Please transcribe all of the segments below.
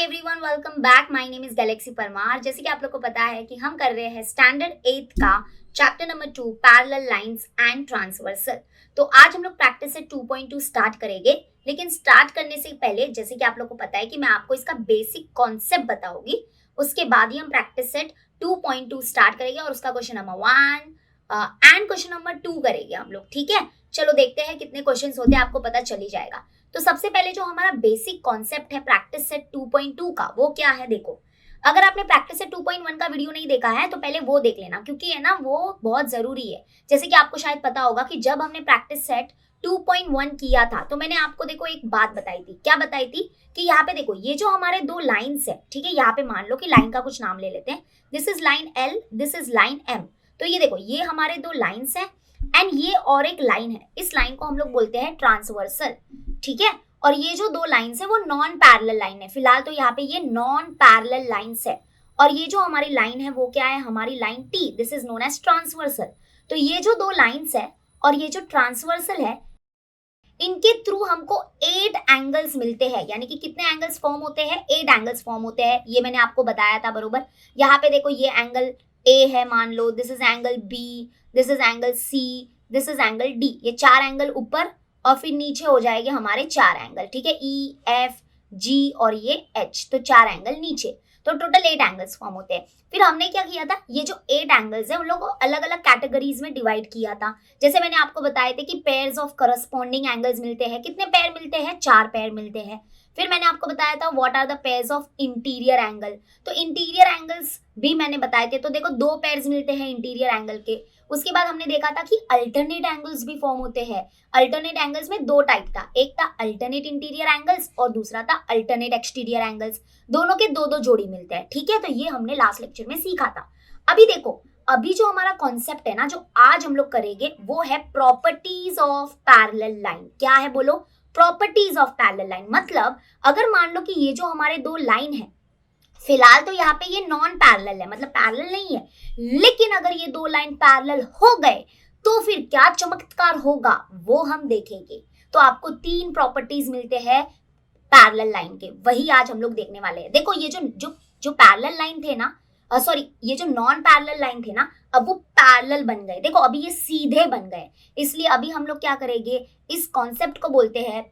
Everyone, welcome back. My name is Galaxy Parmar. जैसे कि आप लोग को पता है कि हम कर रहे हैं स्टैंडर्ड 8 का chapter number 2 parallel lines and transversal. तो आज हम लोग प्रैक्टिस से 2.2 स्टार्ट करेंगे। लेकिन स्टार्ट करने से पहले जैसे कि आप लोग को पता है कि मैं आपको इसका बेसिक कॉन्सेप्ट बताऊंगी, उसके बाद ही हम प्रैक्टिस सेट 2.2 स्टार्ट करेंगे और उसका question number 1 and question number 2 करेंगे हम लोग। ठीक है, चलो देखते हैं कितने क्वेश्चंस होते हैं, आपको पता चल ही जाएगा। तो सबसे पहले जो हमारा बेसिक कॉन्सेप्ट है प्रैक्टिस सेट 2.2 का, वो क्या है? देखो, अगर आपने प्रैक्टिस सेट 2.1 का वीडियो नहीं देखा है तो पहले वो देख लेना, क्योंकि है ना वो बहुत जरूरी है। जैसे कि आपको शायद पता होगा कि जब हमने प्रैक्टिस सेट 2.1 किया था तो मैंने आपको देखो एक बात बताई थी। क्या बताई थी? कि यहाँ पे देखो ये जो हमारे दो लाइन्स है, ठीक है, यहाँ पे मान लो कि लाइन का कुछ नाम ले लेते हैं। This is line L, this is line M. तो ये देखो ये हमारे दो लाइन्स है एंड ये और एक लाइन है। इस लाइन को हम लोग बोलते हैं ट्रांसवर्सल, ठीक है। और ये जो दो लाइन्स है वो नॉन पैरेलल लाइन है। फिलहाल तो यहाँ पे ये नॉन पैरेलल लाइन्स है। और ये जो हमारी लाइन है वो क्या है? हमारी line T. This is known as transversal. तो ये जो दो लाइन्स है और ये जो ट्रांसवर्सल है, इनके थ्रू हमको 8 एंगल्स मिलते हैं। यानी कि कितने एंगल्स फॉर्म होते हैं? 8 एंगल्स फॉर्म होते हैं। ये मैंने आपको बताया था बरोबर। यहाँ पे देखो ये एंगल ए है मान लो, this is angle B, this is angle C, this is angle D. ये 4 एंगल ऊपर और फिर नीचे हो जाएंगे हमारे 4 एंगल, ठीक है, ई एफ जी और ये एच। तो 4 एंगल नीचे, तो टोटल 8 एंगल्स फॉर्म होते हैं। फिर हमने क्या किया था? ये जो 8 एंगल्स है उन लोगों को अलग अलग कैटेगरीज में डिवाइड किया था। जैसे मैंने आपको बताए थे कि पेयर्स ऑफ करस्पॉन्डिंग एंगल्स मिलते हैं। कितने पेयर मिलते हैं? 4 पेयर मिलते हैं। फिर मैंने आपको बताया था what are the pairs of interior angle. तो इंटीरियर एंगल्स भी मैंने बताए थे। तो देखो 2 पेयर्स मिलते हैं इंटीरियर एंगल के। उसके बाद हमने देखा था कि अल्टरनेट एंगल्स भी फॉर्म होते हैं। अल्टरनेट एंगल्स में 2 टाइप था, एक था अल्टरनेट इंटीरियर एंगल्स और दूसरा था अल्टरनेट एक्सटीरियर एंगल्स। दोनों के 2-2 जोड़ी मिलते हैं, ठीक है। तो ये हमने लास्ट लेक्चर में सीखा था। अभी देखो, अभी जो हमारा कॉन्सेप्ट है ना, जो आज हम लोग करेंगे वो है प्रॉपर्टीज ऑफ पैरेलल लाइन। क्या है बोलो? Properties of parallel line. मतलब अगर मान लो कि ये जो हमारे दो लाइन है, फिलहाल तो यहाँ पे ये नॉन पैरेलल है, मतलब पैरेलल नहीं है, लेकिन अगर ये दो लाइन पैरेलल हो गए तो फिर क्या चमत्कार होगा वो हम देखेंगे। तो आपको 3 प्रॉपर्टीज मिलते हैं पैरेलल लाइन के, वही आज हम लोग देखने वाले हैं। देखो ये जो जो जो पैरेलल लाइन थे ना, सॉरी ये जो नॉन पैरेलल लाइन थे ना, अब वो पैरेलल बन गए। देखो अभी ये सीधे बन गए, इसलिए अभी हम लोग क्या करेंगे? इस कॉन्सेप्ट को बोलते हैं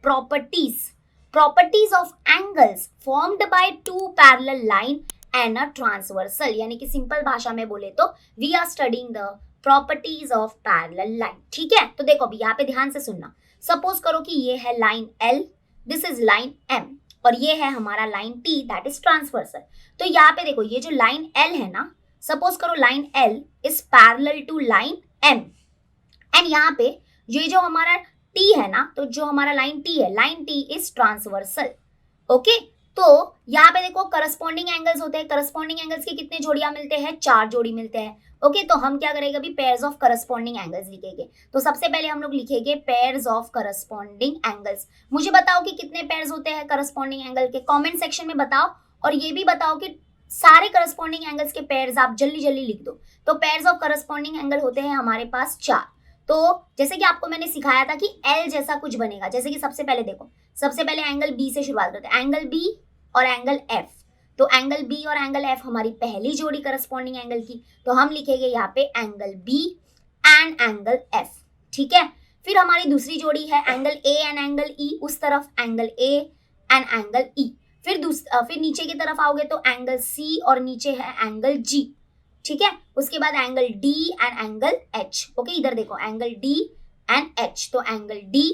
properties of angles formed by 2 parallel line and a transversal. यानी कि सिंपल भाषा में बोले तो we are studying the properties of parallel line, ठीक है। तो देखो अभी यहाँ पे ध्यान से सुनना। सपोज करो कि ये है line L, this is line M और ये है हमारा line T, that is transversal. तो यहाँ पे देखो ये जो लाइन एल है ना, सपोज करो line L is parallel to line M and यहाँ पे ये जो हमारा टी है ना, तो जो हमारा लाइन टी है, line T is transversal. Okay, तो यहाँ पे देखो करस्पॉन्डिंग एंगल्स होते हैं। करस्पॉन्डिंग एंगल्स के कितने जोड़ियां मिलते हैं? 4 जोड़ी मिलते हैं। ओके, तो हम क्या करेंगे? अभी पेयर्स ऑफ करस्पॉन्डिंग एंगल्स लिखेंगे। तो सबसे पहले हम लोग लिखेंगे पेयर्स ऑफ करस्पॉन्डिंग एंगल्स। मुझे बताओ कि कितने पेयर्स होते हैं करस्पॉन्डिंग एंगल के, कमेंट सेक्शन में बताओ। और ये भी बताओ कि सारे करस्पॉन्डिंग एंगल्स के पेयर्स आप जल्दी जल्दी लिख दो। तो पेयर्स ऑफ करस्पॉन्डिंग एंगल होते हैं हमारे पास 4। तो जैसे कि आपको मैंने सिखाया था कि एल जैसा कुछ बनेगा। जैसे कि सबसे पहले देखो, सबसे पहले एंगल बी से शुरुआत करते हैं, एंगल बी और एंगल एफ। तो एंगल बी और एंगल एफ हमारी पहली जोड़ी करस्पॉन्डिंग एंगल की, तो हम लिखेंगे यहाँ पे angle B and angle F, ठीक है। फिर हमारी दूसरी जोड़ी है angle A and angle E, उस तरफ angle A and angle E. फिर नीचे की तरफ आओगे तो एंगल सी और नीचे है एंगल जी, ठीक है। उसके बाद angle D and angle H. Okay, इधर देखो एंगल डी एंड एच, तो angle D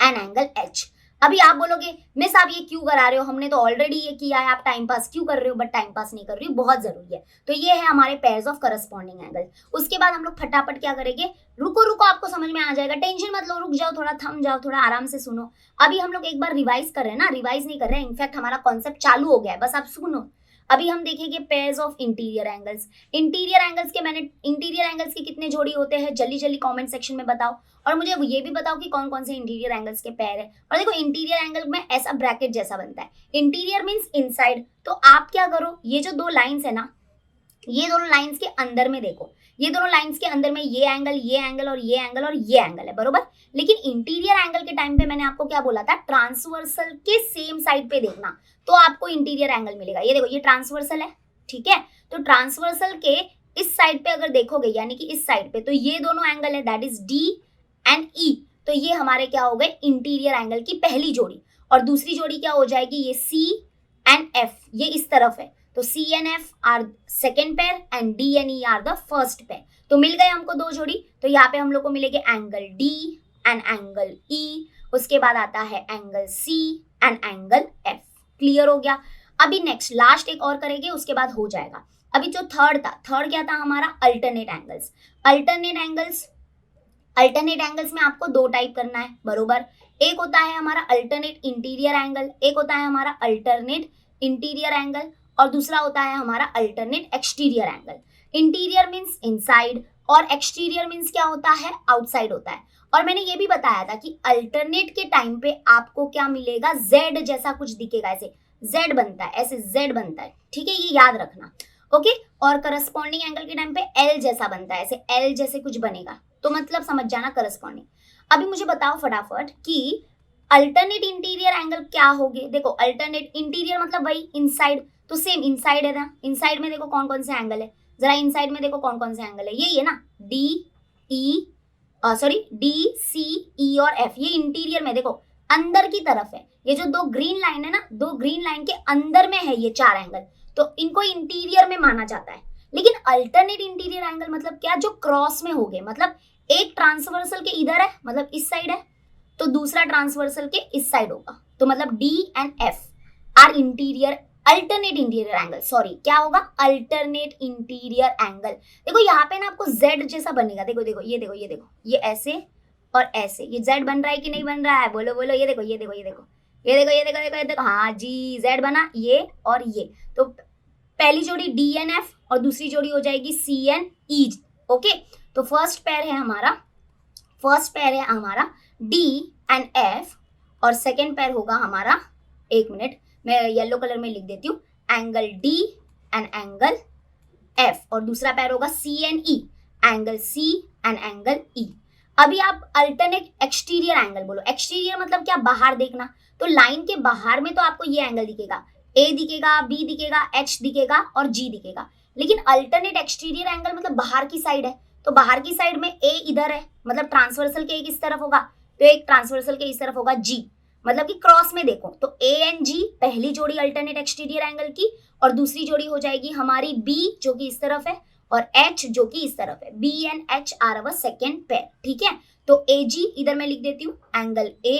and angle H. अभी आप बोलोगे मिस आप ये क्यों करा रहे हो, हमने तो ऑलरेडी ये किया है, आप टाइम पास क्यों कर रहे हो? बट टाइम पास नहीं कर रही हूँ, बहुत जरूरी है। तो ये है हमारे पेयर्स ऑफ करस्पॉन्डिंग एंगल। उसके बाद हम लोग फटाफट क्या करेंगे? रुको रुको, आपको समझ में आ जाएगा, टेंशन मत लो, रुक जाओ, थोड़ा थम जाओ, थोड़ा आराम से सुनो। अभी हम लोग एक बार रिवाइज कर रहे हैं ना, रिवाइज नहीं कर रहे हैं, इनफैक्ट हमारा कॉन्सेप्ट चालू हो गया है, बस आप सुनो। अभी हम देखेंगे pairs of interior angles. Interior angles के कितने जोड़ी होते हैं? जल्दी जल्दी कमेंट सेक्शन में बताओ। और मुझे ये भी बताओ कि कौन कौन से इंटीरियर एंगल्स के पेयर है। और देखो इंटीरियर एंगल में ऐसा ब्रैकेट जैसा बनता है, इंटीरियर मींस इनसाइड। तो आप क्या करो, ये जो दो लाइंस है ना, ये दोनों लाइंस के अंदर में देखो, ये दोनों लाइंस के अंदर में ये एंगल और ये एंगल और ये एंगल है, बरोबर। लेकिन इंटीरियर एंगल के टाइम पे मैंने आपको क्या बोला था, ट्रांसवर्सल के सेम साइड पे देखना तो आपको इंटीरियर एंगल मिलेगा। ये देखो, ये ट्रांसवर्सल है, ठीक है। तो ट्रांसवर्सल के इस साइड पे अगर देखोगे, यानी कि इस साइड पे, तो ये दोनों एंगल है, दैट इज डी एंड ई। तो ये हमारे क्या हो गए, इंटीरियर एंगल की पहली जोड़ी। और दूसरी जोड़ी क्या हो जाएगी, ये सी एंड एफ, ये इस तरफ है, तो C and F are second pair and D and E are the first pair. तो मिल गए हमको दो जोड़ी। तो यहाँ पे हम लोग को मिलेंगे angle D and angle E, उसके बाद आता है angle C and angle F. Clear हो गया। अभी नेक्स्ट लास्ट एक और करेंगे, उसके बाद हो जाएगा। अभी जो थर्ड था, थर्ड क्या था हमारा, अल्टरनेट एंगल्स। अल्टरनेट एंगल्स में आपको दो टाइप करना है, बरोबर। एक होता है हमारा अल्टरनेट इंटीरियर एंगल, एक होता है हमारा अल्टरनेट इंटीरियर एंगल, और दूसरा होता है हमारा alternate exterior angle. Interior means inside और एक्सटीरियर मीन्स क्या होता है, आउटसाइड होता है। और मैंने ये भी बताया था कि अल्टरनेट के टाइम पे आपको क्या मिलेगा, जेड जैसा कुछ दिखेगा, ऐसे जेड बनता है, ऐसे जेड बनता है, ठीक है, ये याद रखना, ओके। और करस्पॉन्डिंग एंगल के टाइम पे एल जैसा बनता है, ऐसे एल जैसे कुछ बनेगा, तो मतलब समझ जाना करस्पॉन्डिंग। अभी मुझे बताओ फटाफट कि अल्टरनेट इंटीरियर एंगल क्या होंगे। देखो, अल्टरनेट इंटीरियर मतलब वही इनसाइड, तो सेम इनसाइड है ना। इनसाइड में देखो कौन कौन से एंगल है, जरा इनसाइड में देखो कौन कौन से एंगल है, यही है ना, डी सी ई और एफ। ये इंटीरियर में देखो अंदर की तरफ है, ये जो दो ग्रीन लाइन है ना, दो ग्रीन लाइन के अंदर में है ये चार एंगल, तो इनको इंटीरियर में माना जाता है। लेकिन अल्टरनेट इंटीरियर एंगल मतलब क्या, जो क्रॉस में हो गए, मतलब एक ट्रांसवर्सल के इधर है, मतलब इस साइड है, तो दूसरा ट्रांसवर्सल के इस साइड होगा, तो मतलब D and F are interior, alternate interior angle, sorry क्या होगा, अल्टरनेट इंटीरियर एंगल। देखो यहाँ पे ना आपको जेड जैसा बनेगा, देखो देखो ये देखो, ये देखो, ये ऐसे और ऐसे, ये जेड बन रहा है कि नहीं बन रहा है, बोलो बोलो, ये देखो ये देखो ये देखो ये देखो ये देखो देखो देखो, हाँ जी जेड बना, ये और ये। तो पहली जोड़ी डी एन एफ और दूसरी जोड़ी हो जाएगी सी एन ई, ओके। तो फर्स्ट पेयर है हमारा डी एंड एफ, और सेकेंड पेयर होगा हमारा, एक मिनट मैं येलो कलर में लिख देती हूँ, angle D and angle F, और दूसरा पेयर होगा C and E, angle C and angle E. अभी आप अल्टरनेट एक्सटीरियर एंगल बोलो। एक्सटीरियर मतलब क्या, बाहर देखना, तो लाइन के बाहर में तो आपको ये एंगल दिखेगा, ए दिखेगा, बी दिखेगा, एच दिखेगा और जी दिखेगा। लेकिन अल्टरनेट एक्सटीरियर एंगल मतलब बाहर की साइड है, तो बाहर की साइड में ए इधर है, मतलब ट्रांसवर्सल के एक इस तरफ होगा, तो एक ट्रांसवर्सल के इस तरफ होगा जी, मतलब कि क्रॉस में देखो, तो ए एंड जी पहली जोड़ी अल्टरनेट एक्सटीरियर एंगल की, और दूसरी जोड़ी हो जाएगी हमारी बी जो कि इस तरफ है, और एच जो कि इस तरफ है, B and H are our second pair, ठीक है। तो ए जी इधर मैं लिख देती हूँ, angle A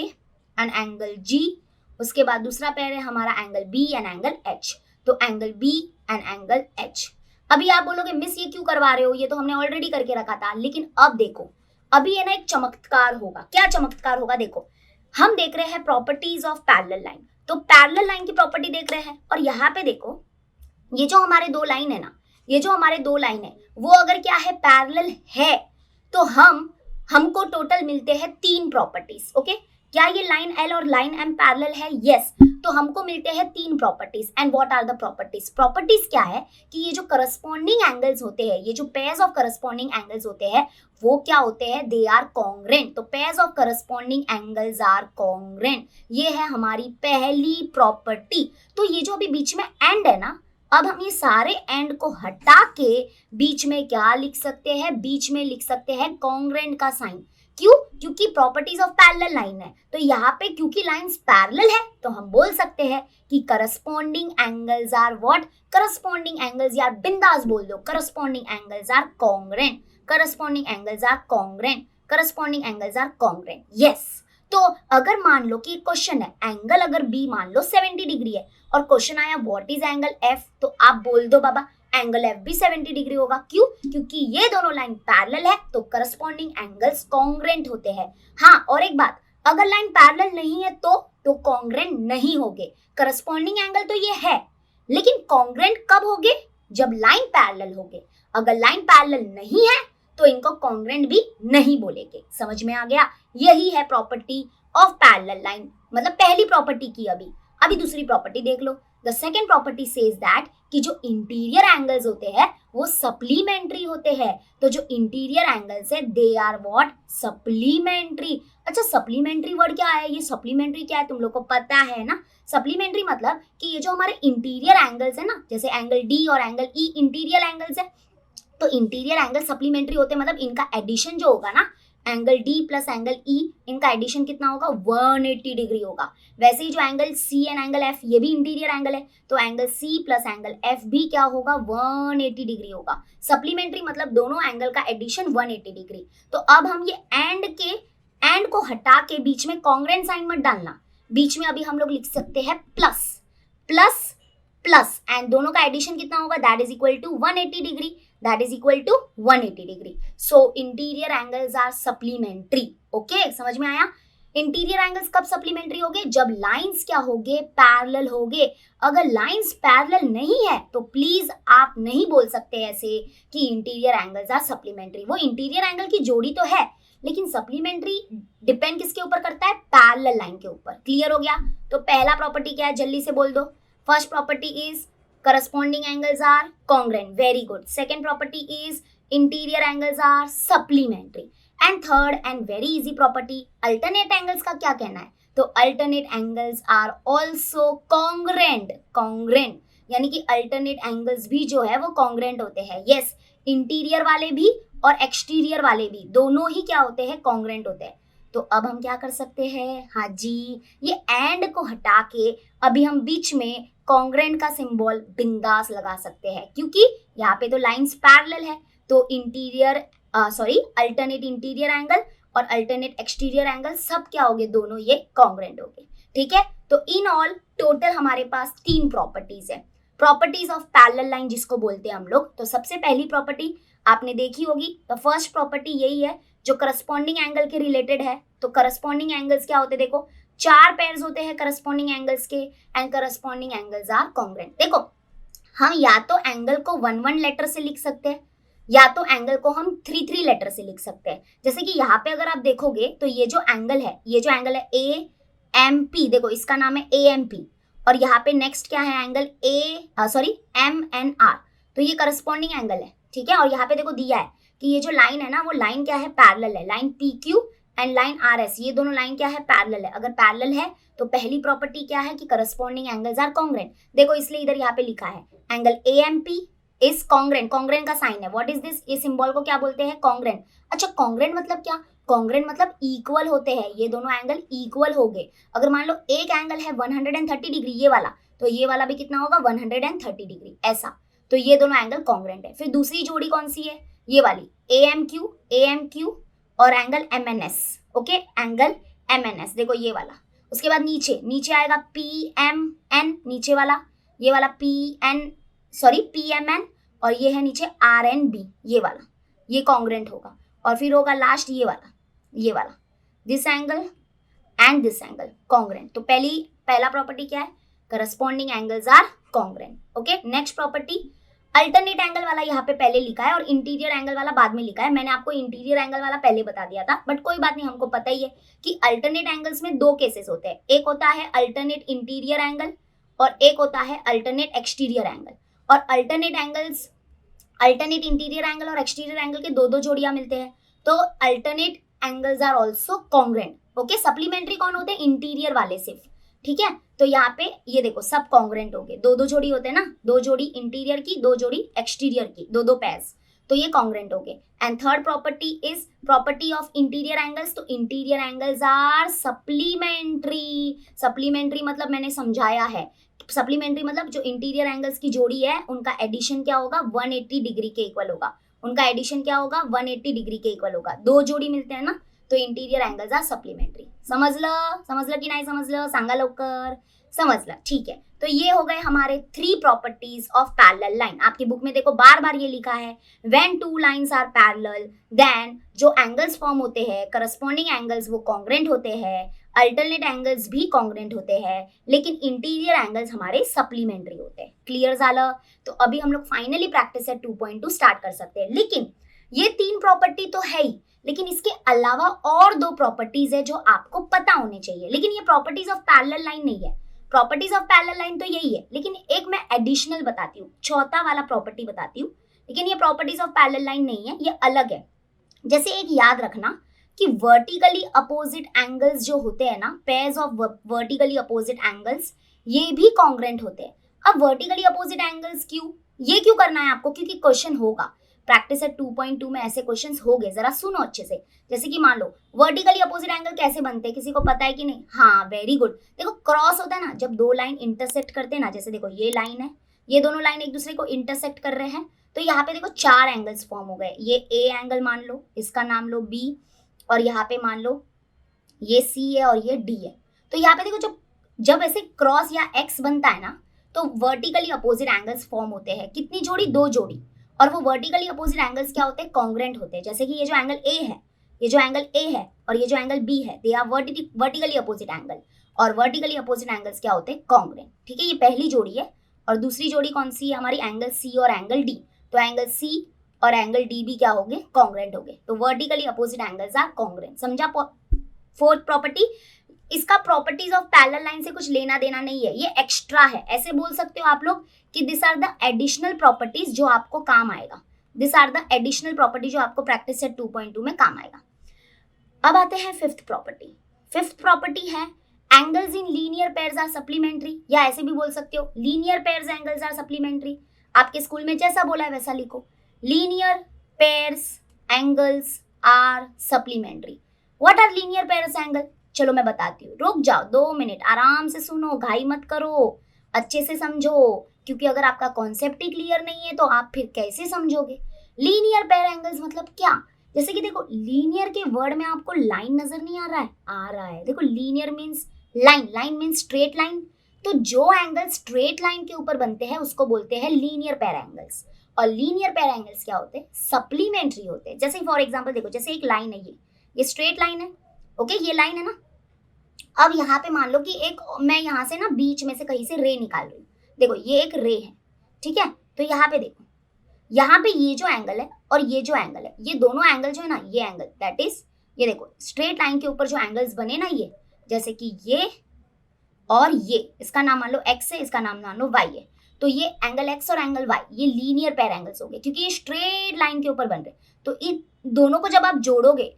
and angle G, उसके बाद दूसरा पेयर है हमारा angle B and angle H, तो angle B and angle H. अभी आप बोलोगे मिस ये क्यों करवा रहे हो, ये तो हमने ऑलरेडी करके रखा था। लेकिन अब देखो, अभी है ना एक चमत्कार होगा। क्या चमत्कार होगा, देखो हम देख रहे हैं प्रॉपर्टीज ऑफ पैरेलल लाइन, तो पैरेलल लाइन की प्रॉपर्टी देख रहे हैं, और यहाँ पे देखो ये जो हमारे दो लाइन है ना, ये जो हमारे दो लाइन है वो अगर क्या है, पैरेलल है, तो हमको टोटल मिलते हैं तीन प्रॉपर्टीज, ओके। क्या ये लाइन एल और लाइन एम पैरेलल है, यस। तो हमको मिलते हैं तीन properties, and what are the properties. Properties क्या है कि ये जो करस्पॉन्डिंग एंगल्स होते हैं, ये जो पेयर्स ऑफ करस्पॉन्डिंग एंगल्स होते हैं, वो क्या होते हैं, दे आर कॉन्ग्रेंट। तो pairs of corresponding angles are congruent, ये है हमारी पहली प्रॉपर्टी। तो ये जो अभी बीच में एंड है ना, अब हम ये सारे एंड को हटा के बीच में क्या लिख सकते हैं, बीच में लिख सकते हैं कॉन्ग्रेंट का साइन। क्यों, क्योंकि प्रॉपर्टीज ऑफ पैरेलल लाइन है, तो यहाँ पे क्योंकि लाइंस पैरेलल है, तो हम बोल सकते हैं कि corresponding angles are what, corresponding angles, यार बिंदास बोल दो, corresponding angles are congruent, corresponding angles are congruent, corresponding angles are congruent, yes. तो अगर मान लो कि क्वेश्चन है, एंगल अगर बी मान लो 70 डिग्री है, और क्वेश्चन आया व्हाट इज एंगल एफ, तो आप बोल दो बाबा एंगल एफ भी 70 डिग्री होगा। क्यों, क्योंकि ये दोनों लाइन पैरेलल है, तो करस्पॉन्डिंग एंगल्स कॉन्ग्रेंट होते हैं। हाँ, और एक बात, अगर लाइन पैरेलल नहीं है तो कॉन्ग्रेंट नहीं होंगे। करस्पॉन्डिंग एंगल तो ये है, लेकिन कॉन्ग्रेंट कब होंगे, जब लाइन पैरेलल होंगे। अगर लाइन पैरेलल नहीं है तो इनको कॉन्ग्रेंट भी नहीं बोलेंगे। समझ में आ गया, यही है प्रॉपर्टी ऑफ पैरेलल लाइन, मतलब पहली प्रॉपर्टी की। अभी अभी दूसरी प्रॉपर्टी देख लो। The second property says that कि जो इंटीरियर एंगल्स होते हैं वो सप्लीमेंट्री होते हैं। तो जो इंटीरियर एंगल्स है दे आर व्हाट, सप्लीमेंट्री। अच्छा, सप्लीमेंट्री वर्ड क्या है, ये सप्लीमेंट्री क्या है तुम लोग को पता है ना। सप्लीमेंट्री मतलब कि ये जो हमारे इंटीरियर एंगल्स है ना, जैसे एंगल डी और एंगल ई इंटीरियर एंगल्स है, तो इंटीरियर एंगल सप्लीमेंट्री होते हैं, मतलब इनका एडिशन जो होगा ना, angle D plus angle E, इनका एडिशन कितना होगा, 180 डिग्री होगा। वैसे ही जो angle C and angle F ये भी इंटीरियर एंगल है, तो angle C plus angle F भी क्या होगा, 180 डिग्री होगा। सप्लीमेंट्री मतलब दोनों एंगल का एडिशन 180 डिग्री। तो अब हम ये एंड को हटा के बीच में कॉन्ग्रेंट साइन मत डालना, बीच में अभी हम लोग लिख सकते हैं प्लस प्लस प्लस, एंड दोनों का एडिशन कितना होगा, that is equal to 180 degree, that is equal to 180 degree. So interior angles are supplementary. Okay, समझ में आया। इंटीरियर एंगल्स कब सप्लीमेंट्री होंगे, जब लाइंस क्या होंगे, पैरेलल होंगे। अगर लाइंस पैरेलल नहीं है तो प्लीज आप नहीं बोल सकते ऐसे कि इंटीरियर एंगल्स आर सप्लीमेंट्री। वो इंटीरियर एंगल की जोड़ी तो है, लेकिन सप्लीमेंट्री डिपेंड किसके ऊपर करता है, पैरेलल लाइन के ऊपर। क्लियर हो गया। तो पहला प्रॉपर्टी क्या है, जल्दी से बोल दो। First property is corresponding angles are congruent. Very good. Second property is interior angles are supplementary. And third and very easy property, alternate angles का क्या कहना है, तो alternate angles are also congruent. Congruent यानी कि alternate angles भी जो है वो congruent होते हैं। Yes, इंटीरियर वाले भी और एक्सटीरियर वाले भी दोनों ही क्या होते हैं, congruent होते हैं। तो अब हम क्या कर सकते हैं, हाँ जी, ये एंड को हटा के अभी हम बीच में कॉन्ग्रेंट का सिंबल बिंदास लगा सकते हैं, क्योंकि यहाँ पे तो लाइंस पैरेलल है। तो अल्टरनेट इंटीरियर एंगल और अल्टरनेट एक्सटीरियर एंगल सब क्या हो गए, दोनों ये कॉन्ग्रेंट हो गए। ठीक है, तो इन ऑल टोटल हमारे पास 3 प्रॉपर्टीज है, प्रॉपर्टीज ऑफ पैरेलल लाइन जिसको बोलते हैं हम लोग। तो सबसे पहली प्रॉपर्टी आपने देखी होगी, तो फर्स्ट प्रॉपर्टी यही है जो करस्पॉन्डिंग एंगल के रिलेटेड है। तो करस्पॉन्डिंग एंगल्स क्या होते हैं, देखो 4 पेयर्स होते हैं करस्पॉन्डिंग एंगल्स के, and corresponding angles are congruent. देखो हम या तो एंगल को 1-1 लेटर से लिख सकते हैं, या तो एंगल को हम 3-3 लेटर से लिख सकते हैं। जैसे कि यहाँ पे अगर आप देखोगे तो ये जो एंगल है ए एम पी, देखो इसका नाम है ए एम पी, और यहाँ पे नेक्स्ट क्या है, एंगल एम एन आर, तो ये करस्पॉन्डिंग एंगल है। ठीक है, और यहाँ पे देखो दिया है कि ये जो लाइन है ना, वो लाइन क्या है, पैरेलल है। Line P Q and line R S, ये दोनों लाइन क्या है, पैरेलल है। अगर पैरेलल है तो पहली प्रॉपर्टी क्या है कि करस्पॉन्डिंग एंगल्स आर कॉन्ग्रुएंट। देखो इसलिए इधर यहाँ पे लिखा है angle A M P is congruent. Congruent का साइन है, व्हाट इज दिस, ये सिंबल को क्या बोलते हैं, कॉन्ग्रुएंट। अच्छा, कॉन्ग्रुएंट मतलब क्या, कॉन्ग्रुएंट मतलब इक्वल होते हैं, ये दोनों एंगल इक्वल हो गए। अगर मान लो एक एंगल है 130 डिग्री ये वाला, तो ये वाला भी कितना होगा, 130 डिग्री, ऐसा। तो ये दोनों एंगल कॉन्ग्रुएंट है। फिर दूसरी जोड़ी कौन सी है, ये वाली ए एम क्यू और angle M N S. Okay, angle M N S, देखो ये वाला। उसके बाद नीचे आएगा पी एम एन, नीचे वाला, ये वाला पी एम एन, और ये है नीचे आर एन बी, ये वाला, ये कॉन्ग्रुएंट होगा। और फिर होगा लास्ट ये वाला, this angle and this angle congruent. तो पहला प्रॉपर्टी क्या है, corresponding angles are congruent. Okay, next property, alternate angle वाला यहाँ पे पहले लिखा है और इंटीरियर एंगल वाला बाद में लिखा है। मैंने आपको इंटीरियर एंगल वाला पहले बता दिया था, बट कोई बात नहीं, हमको पता ही है कि अल्टरनेट एंगल्स में 2 केसेस होते हैं, एक होता है अल्टरनेट इंटीरियर एंगल और एक होता है अल्टरनेट एक्सटीरियर एंगल। और अल्टरनेट इंटीरियर एंगल और एक्सटीरियर एंगल के 2-2 जोड़ियां मिलते हैं, तो alternate angles are also congruent. Okay, supplementary कौन होते हैं, इंटीरियर वाले सिर्फ। ठीक है, तो यहाँ पे ये देखो सब कॉन्ग्रुएंट हो गए, 2-2 जोड़ी होते हैं ना, 2 जोड़ी इंटीरियर की, 2 जोड़ी एक्सटीरियर की, 2-2 पेयर्स, तो ये कॉन्ग्रुएंट हो गए। And third property is property of interior angles, तो interior angles are supplementary. Supplementary मतलब मैंने समझाया है, सप्लीमेंट्री मतलब जो इंटीरियर एंगल्स की जोड़ी है उनका एडिशन क्या होगा, 180 डिग्री के इक्वल होगा। उनका एडिशन क्या होगा, 180 डिग्री के इक्वल होगा। 2 जोड़ी मिलते हैं ना, तो इंटीरियर एंगल्स आर सप्लीमेंट्री। समजलं की नाही समजलं, सांगा लवकर, समजलं, ठीक है। तो ये हो गए हमारे 3 प्रॉपर्टीज ऑफ पैरेलल लाइन। आपकी बुक में देखो बार बार ये लिखा है, when 2 lines are parallel then जो एंगल्स फॉर्म होते हैं, करस्पॉन्डिंग एंगल्स वो कॉन्ग्रुएंट होते हैं, अल्टरनेट एंगल्स भी कॉन्ग्रुएंट होते हैं, लेकिन इंटीरियर एंगल्स हमारे सप्लीमेंट्री होते हैं। क्लियर झालं? तो अभी हम लोग फाइनली प्रैक्टिस एट 2.2 स्टार्ट कर सकते हैं। लेकिन ये 3 प्रॉपर्टी तो है ही, लेकिन इसके अलावा और 2 प्रॉपर्टीज है जो आपको पता होने चाहिए। लेकिन ये प्रॉपर्टीज ऑफ पैरेलल लाइन नहीं है, प्रॉपर्टीज ऑफ पैरेलल लाइन तो यही है, लेकिन एक मैं एडिशनल बताती हूँ, चौथा वाला प्रॉपर्टी बताती हूँ, लेकिन ये प्रॉपर्टीज ऑफ पैरेलल लाइन नहीं है, ये अलग है। जैसे एक याद रखना कि वर्टिकली अपोजिट एंगल्स जो होते हैं ना, pairs of vertically opposite angles, ये भी कॉन्ग्रेंट होते हैं। अब वर्टिकली अपोजिट एंगल्स क्यों, ये क्यों करना है आपको, क्योंकि क्वेश्चन होगा प्रैक्टिस एट 2.2 में, ऐसे क्वेश्चंस हो गए, जरा सुनो अच्छे से। जैसे कि मान लो वर्टिकली अपोजिट एंगल कैसे बनते हैं, किसी को पता है कि नहीं? हाँ, वेरी गुड। देखो क्रॉस होता है ना, जब दो लाइन इंटरसेक्ट करते हैं ना, जैसे देखो ये लाइन है, ये दोनों लाइन एक दूसरे को इंटरसेक्ट कर रहे हैं, तो यहाँ पे देखो चार एंगल्स फॉर्म हो गए। ये ए एंगल मान लो, इसका नाम लो बी, और यहाँ पे मान लो ये सी है और ये डी है। तो यहाँ पे देखो जब ऐसे क्रॉस या एक्स बनता है ना, तो वर्टिकली अपोजिट एंगल्स फॉर्म होते हैं। कितनी जोड़ी? दो जोड़ी। और वो वर्टिकली अपोजिट एंगल्स क्या होते हैं? कॉन्ग्रेंट होते हैं। जैसे कि ये जो एंगल ए है, ये जो एंगल ए है और ये जो एंगल बी है, they are vertically opposite angle. और वर्टिकली अपोजिट एंगल्स क्या होते हैं? कॉन्ग्रेंट। ठीक है, ये पहली जोड़ी है। और दूसरी जोड़ी कौन सी है हमारी? एंगल सी और एंगल डी। तो एंगल सी और एंगल डी भी क्या हो गए? कॉन्ग्रेंट हो गए। तो vertically opposite angles are congruent. समझा? फोर्थ प्रॉपर्टी, इसका प्रॉपर्टीज ऑफ पैरेलल लाइन से कुछ लेना देना नहीं है, ये एक्स्ट्रा है। ऐसे बोल सकते हो आप लोग कि this are the additional properties जो आपको काम आएगा। This are the additional property जो आपको प्रैक्टिस सेट 2.2 में काम आएगा। अब आते हैं फिफ्थ प्रॉपर्टी। फिफ्थ प्रॉपर्टी है angles in linear pairs are supplementary, या ऐसे भी बोल सकते हो linear pairs angles are supplementary. आपके स्कूल में जैसा बोला है वैसा लिखो, linear pairs angles are supplementary. What are linear pairs angle? चलो मैं बताती हूँ, रुक जाओ 2 मिनट, आराम से सुनो, घाई मत करो, अच्छे से समझो, क्योंकि अगर आपका कॉन्सेप्ट ही क्लियर नहीं है तो आप फिर कैसे समझोगे। लीनियर पेयर एंगल्स मतलब क्या? जैसे कि देखो लीनियर के वर्ड में आपको लाइन नजर नहीं आ रहा है? आ रहा है। देखो linear means line, line means straight line. तो जो एंगल स्ट्रेट लाइन के ऊपर बनते हैं उसको बोलते हैं लीनियर पेयर एंगल्स। और लीनियर पेयर एंगल्स क्या होते हैं? सप्लीमेंट्री होते हैं। जैसे फॉर एग्जाम्पल देखो, जैसे एक लाइन है, ये स्ट्रेट लाइन है, ओके, ये लाइन है ना। अब यहाँ पे मान लो कि एक मैं यहाँ से ना बीच में से कहीं से रे निकाल रही हूँ। देखो ये एक रे है, ठीक है। तो यहाँ पे देखो, यहाँ पे ये जो एंगल है और ये जो एंगल है, ये दोनों एंगल जो है ना, ये एंगल दैट इज, ये देखो स्ट्रेट लाइन के ऊपर जो एंगल्स बने ना, ये जैसे कि ये और ये, इसका नाम मान लो एक्स है, इसका नाम मान लो वाई है। तो ये एंगल एक्स और एंगल वाई, ये लीनियर पेयर एंगल्स हो गए, क्योंकि ये स्ट्रेट लाइन के ऊपर बन रहे। तो इन दोनों को जब आप जोड़ोगे,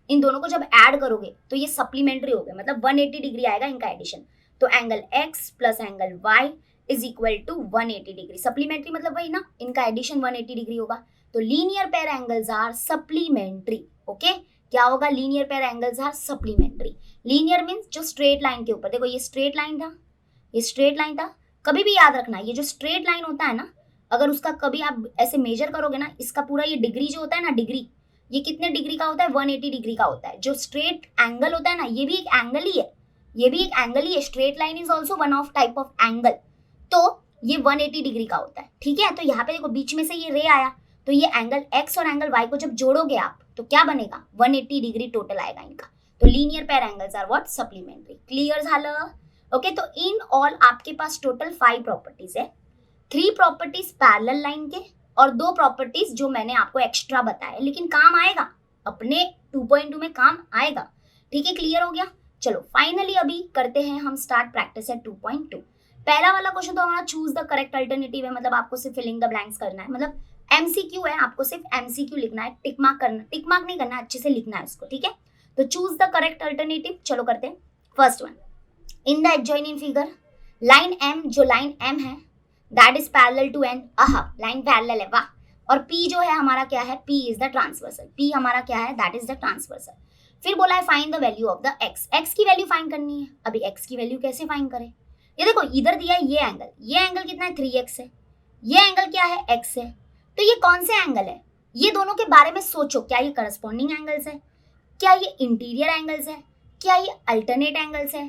इन दोनों को जब ऐड करोगे तो ये सप्लीमेंट्री हो गए, मतलब 180 डिग्री आएगा इनका एडिशन। तो angle x plus angle y is equal to 180 degree. Supplementary मतलब वही ना, इनका एडिशन 180 डिग्री होगा। तो linear pair angles are supplementary. Okay, क्या होगा? Linear pair angles are supplementary. Linear means जो स्ट्रेट लाइन के ऊपर, देखो ये स्ट्रेट लाइन था, ये स्ट्रेट लाइन था। कभी भी याद रखना, ये जो स्ट्रेट लाइन होता है ना, अगर उसका कभी आप ऐसे मेजर करोगे ना, इसका पूरा ये डिग्री जो होता है ना, डिग्री, ये कितने डिग्री का होता है? 180 डिग्री का होता है। जो स्ट्रेट एंगल होता है ना, ये भी एक एंगल ही है, ये भी एक एंगल ही है। Straight line is also one of type of angle. तो ये 180 डिग्री का होता है, ठीक है। तो यहाँ पे देखो बीच में से ये रे आया, तो ये एंगल एक्स और एंगल वाई को जब जोड़ोगे आप तो क्या बनेगा? 180 डिग्री टोटल आएगा इनका। तो linear pair angles are what? Supplementary. Clear झालं? ओके, तो इन ऑल आपके पास टोटल 5 प्रॉपर्टीज है। 3 प्रॉपर्टीज पैरेलल लाइन के और 2 प्रॉपर्टीज जो मैंने आपको एक्स्ट्रा बताया, लेकिन काम आएगा, अपने 2.2 में काम आएगा। ठीक है, क्लियर हो गया? चलो फाइनली अभी करते हैं हम स्टार्ट प्रैक्टिस एट 2.2। पहला वाला क्वेश्चन तो हमारा चूज द करेक्ट अल्टरनेटिव है, मतलब आपको सिर्फ फिलिंग द ब्लैंक्स करना है, मतलब एमसीक्यू है, आपको सिर्फ एमसीक्यू लिखना है, टिक मार्क करना, टिक मार्क नहीं करना, अच्छे से लिखना है उसको, ठीक है। तो चूज द करेक्ट अल्टरनेटिव। चलो करते हैं। First one, in the adjoining figure line M, जो लाइन एम है that is parallel to N. आहा, लाइन पैरेलल है, वाह। और P जो है हमारा क्या है? P is the transversal. P हमारा क्या है? That is the transversal. फिर बोला है find the value of the x। x की वैल्यू फाइंड करनी है। अभी x की वैल्यू कैसे फाइंड करें? ये देखो इधर दिया है ये एंगल कितना है? 3x है। ये एंगल क्या है? x है। तो ये कौन से एंगल है? ये दोनों के बारे में सोचो, क्या ये करस्पॉन्डिंग एंगल्स है? क्या ये इंटीरियर एंगल्स है? क्या ये अल्टरनेट एंगल्स है?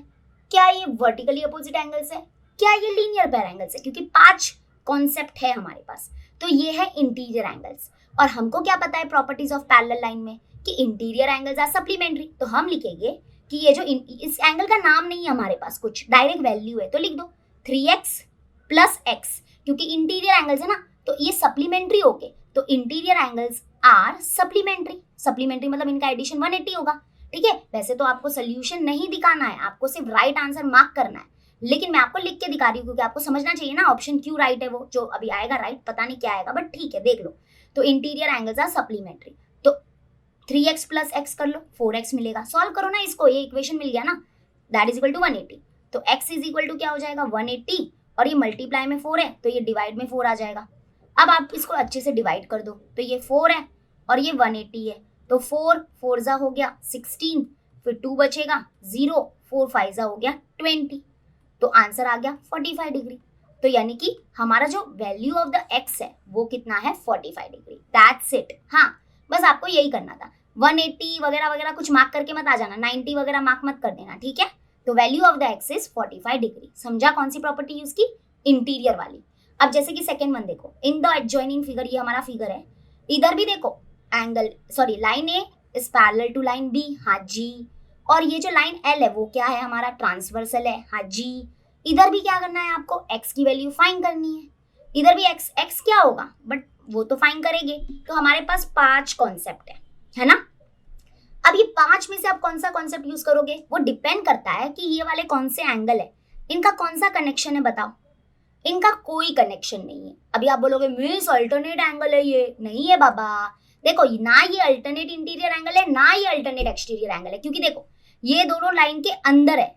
क्या ये वर्टिकली अपोजिट एंगल्स है? क्या ये लीनियर पेयर एंगल्स है? क्योंकि 5 कॉन्सेप्ट है हमारे पास। तो ये है इंटीरियर एंगल्स। और हमको क्या पता है प्रॉपर्टीज ऑफ पैरेलल लाइन में कि इंटीरियर एंगल्स आर सप्लीमेंट्री। तो हम लिखेंगे कि ये जो इस एंगल का नाम नहीं है हमारे पास, कुछ डायरेक्ट वैल्यू है, तो लिख दो 3x प्लस x, क्योंकि इंटीरियर एंगल्स है ना, तो ये सप्लीमेंट्री हो गए। तो interior angles are supplementary. Supplementary मतलब इनका एडिशन 180 होगा, ठीक है। वैसे तो आपको सोल्यूशन नहीं दिखाना है, आपको सिर्फ राइट आंसर मार्क करना है, लेकिन मैं आपको लिख के दिखा रही हूँ क्योंकि आपको समझना चाहिए ना ऑप्शन क्यों राइट है, वो जो अभी आएगा राइट पता नहीं क्या आएगा, बट ठीक है देख लो। तो इंटीरियर एंगल्स आर सप्लीमेंट्री, तो 3x प्लस एक्स कर लो, 4x मिलेगा। सॉल्व करो ना इसको, ये इक्वेशन मिल गया ना, दैट इज इक्वल टू 180। तो x इज इक्वल टू क्या हो जाएगा 180, और ये मल्टीप्लाई में 4 है तो ये डिवाइड में 4 आ जाएगा। अब आप इसको अच्छे से डिवाइड कर दो, तो ये 4 है और ये 180 है, तो 4 4 जा हो गया 16, फिर 2 बचेगा 0, 4 5 जा हो गया 20, तो आंसर आ गया 45 डिग्री। तो यानी कि हमारा जो वैल्यू ऑफ द x है वो कितना है 45 डिग्री, दैट्स इट। हाँ बस आपको यही करना था, 180 वगैरह वगैरह कुछ मार्क करके मत आ जाना, 90 वगैरह मार्क मत कर देना, ठीक है। तो value of the x is 45 degree. समझा कौन सी प्रॉपर्टी यूज की, इंटीरियर वाली। अब जैसे कि सेकंड वन देखो, इन द एडजॉइनिंग फिगर, ये हमारा फिगर है, इधर भी देखो angle sorry line A is parallel to line B, हाँ जी, और ये जो लाइन एल है वो क्या है हमारा ट्रांसवर्सल है, हाँ जी। इधर भी क्या करना है आपको, एक्स की वैल्यू फाइंड करनी है, इधर भी एक्स एक्स क्या होगा बट वो तो फाइंड करेंगे। तो हमारे पास 5 कॉन्सेप्ट है ना। अब ये 5 में से आप कौन सा कॉन्सेप्ट यूज करोगे वो डिपेंड करता है कि ये वाले कौन से एंगल है, इनका कौन सा कनेक्शन है बताओ। इनका कोई कनेक्शन नहीं है। अभी आप बोलोगे मिस अल्टरनेट एंगल है, ये नहीं है बाबा। देखो ना ये अल्टरनेट इंटीरियर एंगल है ना ये अल्टरनेट एक्सटीरियर एंगल है, क्योंकि देखो ये दोनों लाइन के अंदर है,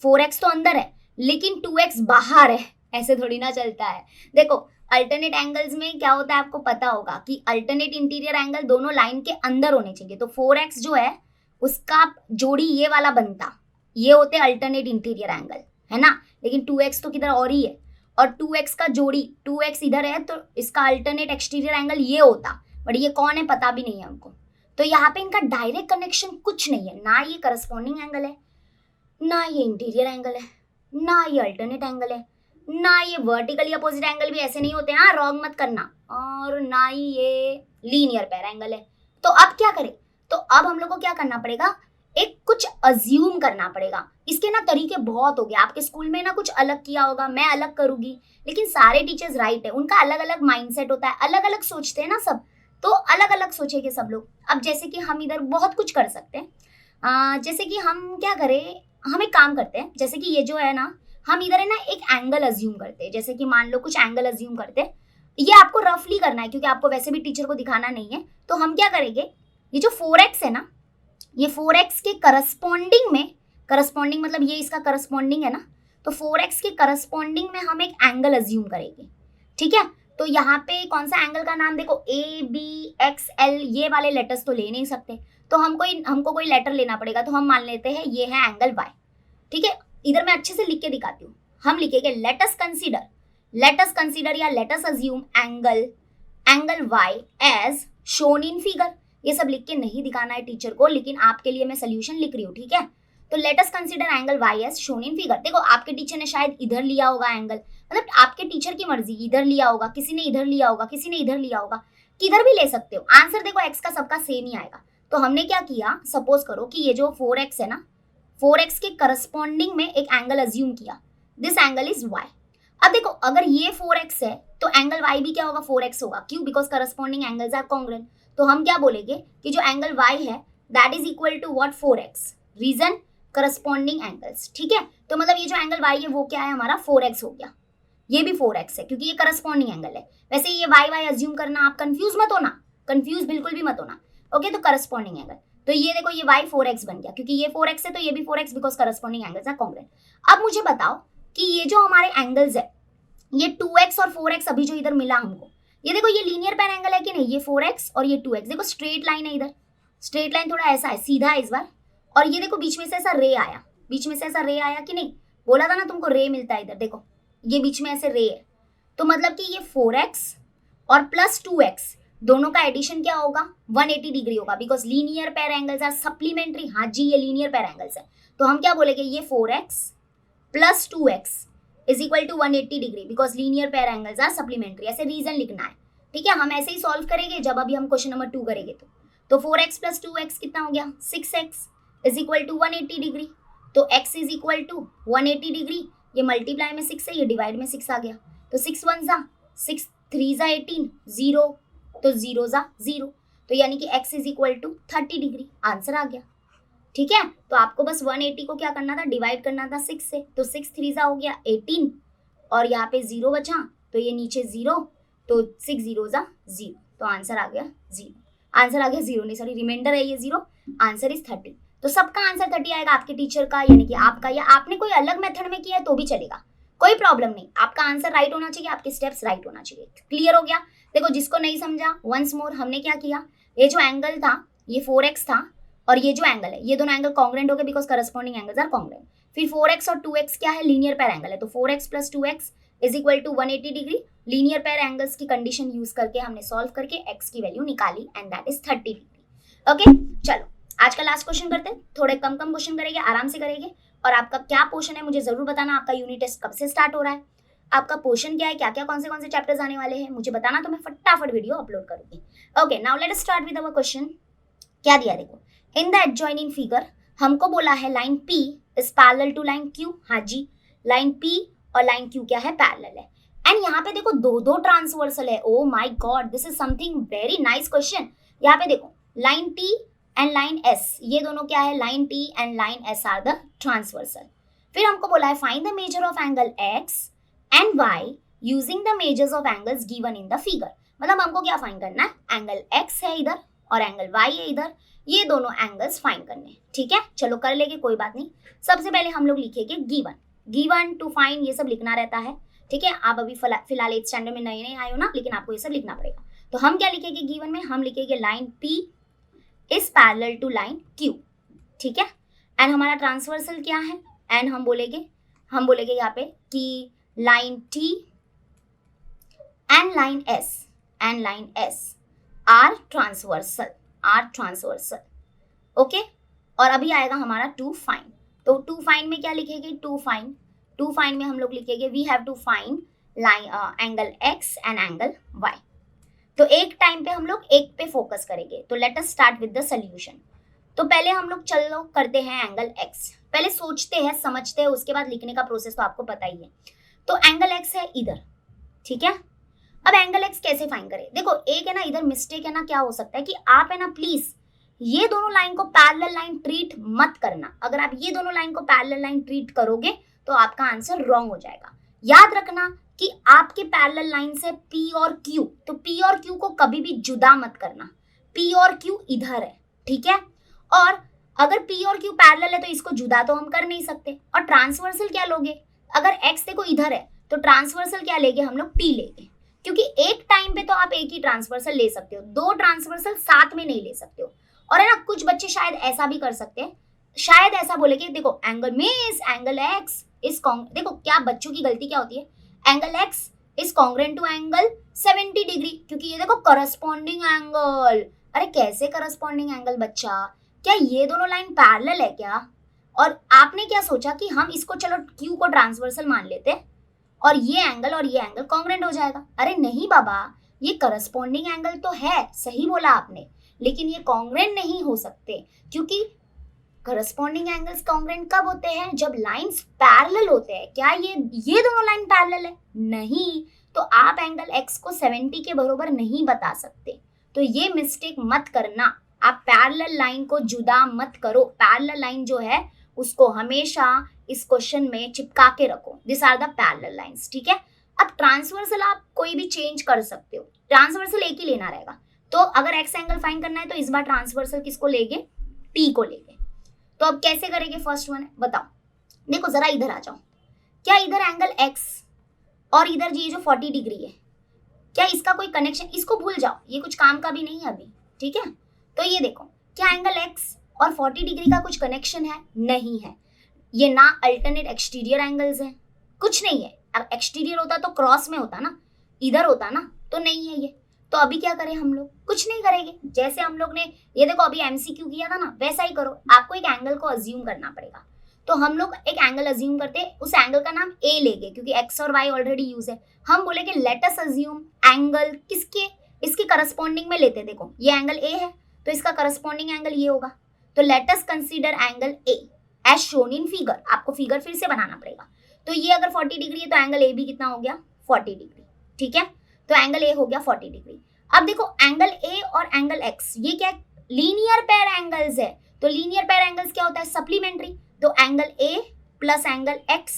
4x तो अंदर है लेकिन 2x बाहर है, ऐसे थोड़ी ना चलता है। देखो अल्टरनेट एंगल्स में क्या होता है आपको पता होगा कि अल्टरनेट इंटीरियर एंगल दोनों लाइन के अंदर होने चाहिए। तो 4x जो है उसका जोड़ी ये वाला बनता, ये होते अल्टरनेट इंटीरियर एंगल, है ना। लेकिन 2x तो किधर और ही है, और 2x का जोड़ी 2x इधर है तो इसका अल्टरनेट एक्सटीरियर एंगल ये होता, बट ये कौन है पता भी नहीं है हमको। तो यहाँ पे इनका डायरेक्ट कनेक्शन कुछ नहीं है, ना ये करस्पॉन्डिंग एंगल है, ना ये इंटीरियर एंगल है, ना ये अल्टरनेट एंगल है, ना ये वर्टिकली अपोजिट एंगल भी ऐसे नहीं होते, हाँ रॉन्ग मत करना, और ना ही ये लीनियर पैर एंगल है। तो अब क्या करें, तो अब हम लोग को क्या करना पड़ेगा, एक कुछ अज्यूम करना पड़ेगा। इसके ना तरीके बहुत हो गए, आपके स्कूल में ना कुछ अलग किया होगा, मैं अलग करूंगी, लेकिन सारे टीचर्स राइट है, उनका अलग अलग माइंडसेट होता है, अलग अलग सोचते हैं ना सब, तो अलग अलग सोचेंगे सब लोग। अब जैसे कि हम इधर बहुत कुछ कर सकते हैं, जैसे कि हम क्या करें, हम एक काम करते हैं, जैसे कि ये जो है ना, हम इधर है ना एक एंगल अज्यूम करते हैं, जैसे कि मान लो कुछ एंगल अज्यूम करते हैं, ये आपको रफली करना है क्योंकि आपको वैसे भी टीचर को दिखाना नहीं है। तो हम क्या करेंगे, ये जो 4x है ना, ये 4x के करस्पॉन्डिंग में, करस्पॉन्डिंग मतलब ये इसका करस्पॉन्डिंग है ना, तो 4x के करस्पॉन्डिंग में हम एक एंगल अज्यूम करेंगे, ठीक है। तो यहाँ पे कौन सा एंगल का नाम देखो, ए बी एक्स एल, ये वाले लेटर्स तो ले नहीं सकते, तो हमको कोई लेटर लेना पड़ेगा, तो हम मान लेते हैं ये है एंगल वाई, ठीक है। इधर मैं अच्छे से लिख के दिखाती हूँ, हम लिखेंगे लेट अस कंसीडर या let us assume angle Y as shown in figure. ये सब लिख के नहीं दिखाना है टीचर को, लेकिन आपके लिए मैं सोल्यूशन लिख रही हूँ, ठीक है। तो let us consider angle Y as shown in figure. देखो आपके टीचर ने शायद इधर लिया होगा एंगल, मतलब आपके टीचर की मर्जी, इधर लिया होगा, किसी ने इधर लिया होगा, किसी ने इधर लिया होगा, किधर भी ले सकते हो। आंसर देखो एक्स का सबका सेम ही आएगा। तो हमने क्या किया, सपोज करो कि ये जो 4x है ना, 4x के करस्पॉन्डिंग में एक एंगल अज्यूम किया, दिस एंगल इज y। अब देखो अगर ये 4x है तो एंगल y भी क्या होगा, 4x होगा, क्यों, because corresponding angles are congruent. तो हम क्या बोलेंगे कि जो एंगल y है that is equal to what, 4x, reason corresponding angles, ठीक है। तो मतलब ये जो एंगल y है वो क्या है हमारा 4x हो गया, ये भी 4x है क्योंकि ये करस्पॉन्डिंग एंगल है। वैसे ये y अज्यूम करना, आप कंफ्यूज मत होना, कंफ्यूज बिल्कुल भी मत होना, ओके। तो करस्पॉन्डिंग एंगल, तो ये देखो ये y 4x बन गया, क्योंकि ये 4x है तो ये भी 4x, because corresponding angles are congruent. अब मुझे बताओ कि ये जो हमारे एंगल्स है, ये 2x और 4x अभी जो इधर मिला हमको, ये देखो ये लीनियर पैर एंगल है कि नहीं, ये 4x और ये 2x, देखो स्ट्रेट लाइन है, इधर स्ट्रेट लाइन थोड़ा ऐसा है, सीधा है इस बार, और ये देखो बीच में से ऐसा रे आया, बीच में से ऐसा रे आया कि नहीं, बोला था ना तुमको रे मिलता है इधर, देखो ये बीच में ऐसे रे है, तो मतलब कि ये 4x और प्लस 2x दोनों का एडिशन क्या होगा, 180 डिग्री होगा, because linear pair angles are supplementary. हाँ जी, ये लीनियर पैर एंगल्स है, तो हम क्या बोलेंगे, ये 4x plus 2x is equal to 180 degree, because linear pair angles are supplementary. ऐसे रीजन लिखना है, ठीक है। हम ऐसे ही सॉल्व करेंगे जब अभी हम क्वेश्चन नंबर 2 करेंगे। तो 4x प्लस 2x कितना हो गया, 6x is equal to 180 degree. तो x is equal to 180 degree, ये मल्टीप्लाई में 6 है, ये डिवाइड में 6 आ गया, तो 6 1 जा 6, 3 जा 18, 0, तो 0 जा 0, तो यानी कि x is equal to 30 degree, answer आ गया। ठीक है, तो आपको बस 180 को क्या करना था, डिवाइड करना था 6 से, तो 6 3 हो गया 18 और यहाँ पे 0 बचा, तो ये नीचे 0, तो 6 0 तो आंसर आ गया 0। आंसर आ गया 0 नहीं सॉरी, रिमाइंडर है ये 0, आंसर इज 30। तो सबका आंसर 30 आएगा, आपके टीचर का यानी कि आपका, या आपने कोई अलग मेथड में किया है तो भी चलेगा, कोई प्रॉब्लम नहीं, आपका आंसर राइट होना चाहिए, आपके स्टेप्स राइट होना चाहिए। क्लियर हो गया? देखो जिसको नहीं समझा, वंस मोर हमने क्या किया, ये जो एंगल था ये 4x था और ये जो एंगल है, ये दोनों एंगल कॉन्ग्रेंट हो गए because corresponding angles are congruent. फिर 4x और 2x क्या है, लीनियर पेयर एंगल है, तो 4x plus 2x is equal to 180 degree. Linear pair angles की कंडीशन यूज करके हमने सॉल्व करके x की वैल्यू निकाली and that is 30 degree. Okay चलो आज का लास्ट क्वेश्चन करते हैं, थोड़े कम क्वेश्चन करेंगे, आराम से करेंगे। और आपका क्या पोर्शन है मुझे जरूर बताना, आपका यूनिट टेस्ट कब से स्टार्ट हो रहा है, आपका पोर्शन क्या है, क्या क्या कौन से चैप्टर्स आने वाले हैं मुझे बताना, तो मैं फटाफट वीडियो अपलोड करूंगी। Okay now let us start with our question. क्या दिया देखो, इन द एडजॉइनिंग फिगर हमको बोला है line P is parallel to line Q। हाँ जी, लाइन P और लाइन Q क्या है, पैरेलल है। एंड यहाँ पे देखो दो ट्रांसवर्सल है। Oh my God, this is something very nice question. यहाँ पे देखो line T and line S, ये दोनों क्या है, line T and line S are the transversal. फिर हमको बोला है find the measure of angle X and Y using the measures of angles given in the figure. मतलब हमको क्या फाइंड करना है, एंगल X है इधर और एंगल Y है इधर, ये दोनों एंगल्स फाइंड करने। ठीक है चलो कर लेंगे, कोई बात नहीं। सबसे पहले हम लोग लिखेंगे गिवन टू फाइंड, ये सब लिखना रहता है। ठीक है, आप अभी फिलहाल 8th स्टैंडर्ड में नए आए हो ना, लेकिन आपको ये सब लिखना पड़ेगा। तो हम क्या लिखेंगे गिवन में, हम लिखेंगे line P is parallel to line Q। ठीक है, एंड हमारा ट्रांसवर्सल क्या है, एंड हम बोलेंगे यहाँ पे कि line T and line S are transversal. Okay, और अभी आएगा हमारा टू फाइंड। तो टू फाइंड में क्या लिखेंगे, टू फाइंड में हम लोग लिखेंगे we have to find line angle X and angle Y। तो एक टाइम पे हम लोग एक पे फोकस करेंगे। तो let us start with the solution. तो पहले हम लोग चलो करते हैं एंगल X, पहले सोचते हैं समझते हैं, उसके बाद लिखने का प्रोसेस तो आपको पता ही है। तो एंगल X है इधर, ठीक है। अब एंगल X कैसे फाइंड करें, देखो एक है ना इधर मिस्टेक है ना, क्या हो सकता है कि आप है ना प्लीज ये दोनों लाइन को पैरेलल लाइन ट्रीट मत करना। अगर आप ये दोनों लाइन को पैरेलल लाइन ट्रीट करोगे तो आपका आंसर रॉन्ग हो जाएगा। याद रखना कि आपके पैरेलल लाइन से P और Q, तो P और Q को कभी भी जुदा मत करना। P और Q इधर है, ठीक है। और अगर P और Q पैरेलल है तो इसको जुदा तो हम कर नहीं सकते। और ट्रांसवर्सल क्या लोगे, अगर X देखो इधर है तो ट्रांसवर्सल क्या लेंगे हम लोग, T लेंगे। क्योंकि एक टाइम पे तो आप एक ही ट्रांसवर्सल ले सकते हो, दो ट्रांसवर्सल साथ में नहीं ले सकते हो। और है ना कुछ बच्चे शायद ऐसा भी कर सकते हैं, शायद ऐसा बोले कि देखो angle miss angle X is देखो क्या बच्चों की गलती क्या होती है, angle X is congruent to angle 70 degree, क्योंकि ये देखो करस्पॉन्डिंग एंगल। अरे कैसे करस्पॉन्डिंग एंगल बच्चा, क्या ये दोनों लाइन पैरेलल है क्या? और आपने क्या सोचा कि हम इसको चलो Q को ट्रांसवर्सल मान लेते हैं और ये एंगल कॉन्ग्रेंट हो जाएगा। अरे नहीं बाबा, ये करस्पॉन्डिंग एंगल तो है, सही बोला आपने, लेकिन ये कॉन्ग्रेंट नहीं हो सकते। क्योंकि करस्पॉन्डिंग एंगल्स कॉन्ग्रेंट कब होते हैं, जब लाइंस पैरेलल होते हैं। क्या ये दोनों लाइन पैरेलल है? नहीं, तो आप एंगल X को 70 के बराबर नहीं बता सकते। तो ये मिस्टेक मत करना, आप पैरेलल लाइन को जुदा मत करो। पैरेलल लाइन जो है उसको हमेशा इस क्वेश्चन में चिपका के रखो, this are the parallel lines. ठीक है, अब ट्रांसवर्सल आप कोई भी चेंज कर सकते हो, ट्रांसवर्सल एक ही लेना रहेगा। तो अगर X एंगल फाइंड करना है तो इस बार ट्रांसवर्सल किसको लेंगे, T को लेंगे। तो अब कैसे करेंगे, फर्स्ट वन बताओ। देखो जरा इधर आ जाओ, क्या इधर एंगल X और इधर ये जो 40 डिग्री है, क्या इसका कोई कनेक्शन, इसको भूल जाओ, ये कुछ काम का भी नहीं है अभी। ठीक है, तो ये देखो क्या एंगल X और 40 डिग्री का कुछ कनेक्शन है? नहीं है। ये ना अल्टरनेट एक्सटीरियर एंगल्स हैं, कुछ नहीं है। अब एक्सटीरियर होता तो क्रॉस में होता ना, इधर होता ना, तो नहीं है ये। तो अभी क्या करें हम लोग, कुछ नहीं करेंगे। जैसे हम लोग ने ये देखो अभी MCQ किया था ना, वैसा ही करो। आपको एक एंगल को अज्यूम करना पड़ेगा। तो हम लोग एक एंगल अज्यूम करते हैं, उस एंगल का नाम A लेंगे क्योंकि X और Y ऑलरेडी यूज है। हम बोलेंगे लेट अस अज्यूम एंगल किसके, इसके करस्पॉन्डिंग में लेते हैं। देखो ये एंगल A है तो इसका करस्पॉन्डिंग एंगल ये होगा। तो let us consider angle A as shown in figure. आपको फिगर फिर से बनाना पड़ेगा। तो ये अगर 40 डिग्री है तो एंगल A भी कितना हो गया, 40 डिग्री। ठीक है, तो एंगल A हो गया 40 डिग्री। अब देखो एंगल A और एंगल X ये क्या लीनियर पेयर एंगल्स है, तो लीनियर पेयर एंगल्स क्या होता है, सप्लीमेंट्री। तो angle A plus angle X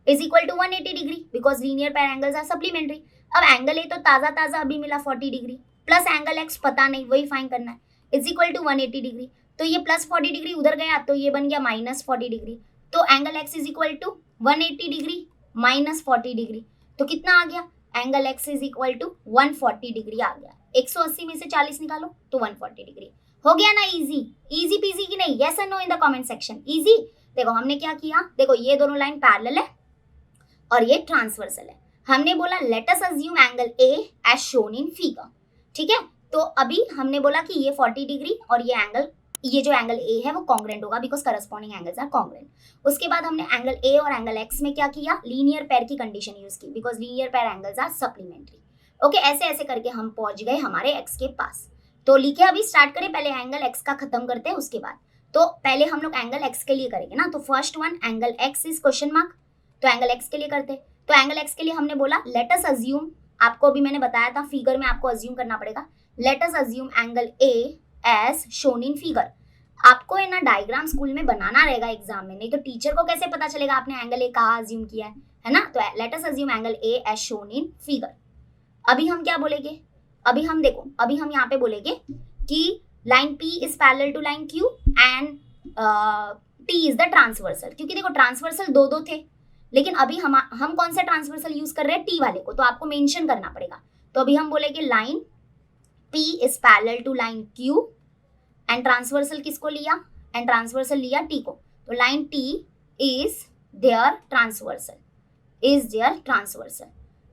is equal to 180 degree because linear pair angles are supplementary. अब एंगल ए तो ताजा ताजा अभी मिला 40 डिग्री, प्लस एंगल एक्स पता नहीं, वही फाइंड करना है, इज इक्वल टू 180 डिग्री। तो ये प्लस 40 डिग्री उधर गया तो ये बन गया माइनस 40 डिग्री। तो angle X is equal to 180 degree minus 40 degree. तो कितना आ गया, angle X is equal to 140 degree आ गया। 180 में से 40 निकालो तो 140 डिग्री। हो गया ना इजी, इजी पीजी की नहीं, यस और no in the comment section. Easy. देखो हमने क्या किया, देखो ये दोनों लाइन पैरेलल है और ये ट्रांसवर्सल है। हमने बोला let us assume angle A as shown in figure, ठीक है। तो अभी हमने बोला कि ये 40 डिग्री और ये जो एंगल ए है वो कॉन्ग्रेंट होगा because corresponding angles are congruent. उसके बाद हमने एंगल ए और एंगल एक्स में क्या किया, लीनियर पेयर की कंडीशन यूज की because linear pair angles are supplementary. Okay, ऐसे ऐसे करके हम पहुंच गए हमारे एक्स के पास। तो लिखे, अभी स्टार्ट करें, पहले एंगल एक्स का खत्म करते हैं उसके बाद। तो पहले हम लोग एंगल एक्स के लिए करेंगे ना, तो first one angle X is question mark, तो एंगल एक्स के लिए करते। तो एंगल एक्स के लिए हमने बोला लेट अस अज्यूम, आपको अभी मैंने बताया था फिगर में आपको अज्यूम करना पड़ेगा, let us assume angle A as shown in figure. आपको है ना डायग्राम स्कूल में बनाना रहेगा एग्जाम में, नहीं तो टीचर को कैसे पता चलेगा आपने एंगल ए कहाँ अज्यूम किया है ना। तो let us assume angle A as shown in figure. अभी हम क्या बोलेंगे, अभी हम देखो, अभी हम यहाँ पे बोलेंगे कि line P is parallel to line Q and T is the transversal. क्योंकि देखो ट्रांसवर्सल दो दो थे, लेकिन अभी हम कौन सा ट्रांसवर्सल यूज कर रहे हैं, T वाले को, तो आपको मेंशन करना पड़ेगा। तो अभी हम बोलेंगे line P is parallel to line Q and transversal किसको लिया, एंड ट्रांसवर्सल लिया T को। तो line T is their transversal,